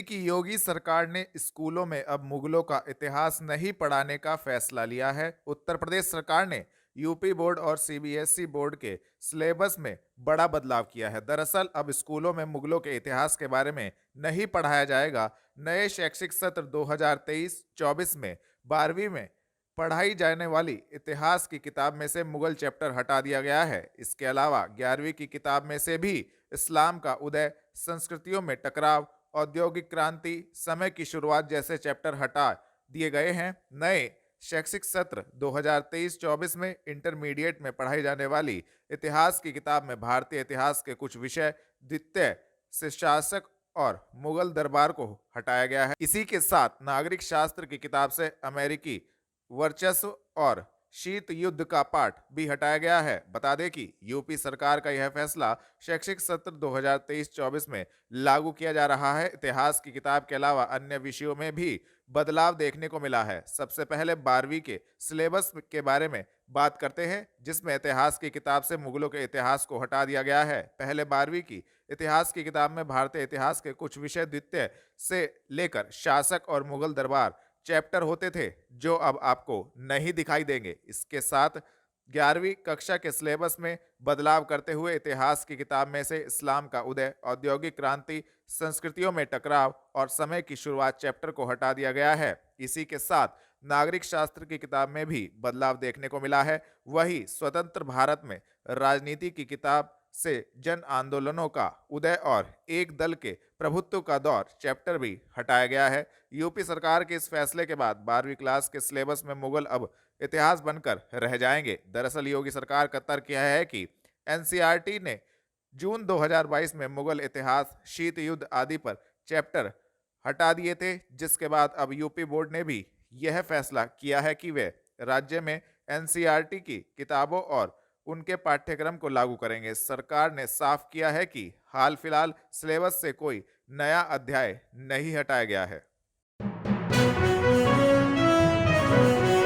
की योगी सरकार ने स्कूलों में अब मुगलों का इतिहास नहीं पढ़ाने का फैसला लिया है। उत्तर प्रदेश सरकार ने यूपी बोर्ड और सीबीएसई बोर्ड के सिलेबस में बड़ा बदलाव किया है। दरअसल अब स्कूलों में मुगलों के इतिहास के बारे में नहीं पढ़ाया जाएगा। नए शैक्षिक सत्र 2023-24 में 12वीं में पढ़ाई जाने वाली इतिहास की किताब में से मुगल चैप्टर हटा दिया गया है। इसके अलावा 11वीं की किताब में से भी इस्लाम का उदय, संस्कृतियों में टकराव, औद्योगिक क्रांति, समय की शुरुआत जैसे चैप्टर हटा दिए गए हैं। नए शैक्षिक सत्र 2023-24 में इंटरमीडिएट में पढ़ाई जाने वाली इतिहास की किताब में भारतीय इतिहास के कुछ विषय, द्वितीय से शासक और मुगल दरबार को हटाया गया है। इसी के साथ नागरिक शास्त्र की किताब से अमेरिकी वर्चस्व और शीत युद्ध का पाठ भी हटाया गया है। बता दें कि यूपी सरकार का यह फैसला शैक्षिक सत्र 2023-24 में लागू किया जा रहा है। इतिहास की किताब के अलावा अन्य विषयों में भी बदलाव देखने को मिला है। सबसे पहले 12वीं के सिलेबस के बारे में बात करते हैं, जिसमें इतिहास की किताब से मुगलों के इतिहास को हटा दिया गया है। पहले 12वीं की इतिहास की किताब में भारतीय इतिहास के कुछ विषय द्वितीय से लेकर शासक और मुगल दरबार चैप्टर होते थे, जो अब आपको नहीं दिखाई देंगे। इसके साथ 11वीं कक्षा के सिलेबस में बदलाव करते हुए इतिहास की किताब में से इस्लाम का उदय, औद्योगिक क्रांति, संस्कृतियों में टकराव और समय की शुरुआत चैप्टर को हटा दिया गया है। इसी के साथ नागरिक शास्त्र की किताब में भी बदलाव देखने को मिला है। वही स्वतंत्र भारत में राजनीति की किताब से जन आंदोलनों का उदय और एक दल के प्रभुत्व का दौर चैप्टर भी हटाया गया है। यूपी सरकार के इस फैसले के बाद 12वीं क्लास के सिलेबस में मुगल अब इतिहास बनकर रह जाएंगे। दरअसल योगी सरकार का तर्क यह है कि एनसीईआरटी ने जून 2022 में मुगल इतिहास, शीत युद्ध आदि पर चैप्टर हटा दिए थे, जिसके बाद अब यूपी बोर्ड ने भी यह फैसला किया है कि वे राज्य में एनसीईआरटी की किताबों और उनके पाठ्यक्रम को लागू करेंगे। सरकार ने साफ किया है कि हाल फिलहाल सिलेबस से कोई नया अध्याय नहीं हटाया गया है।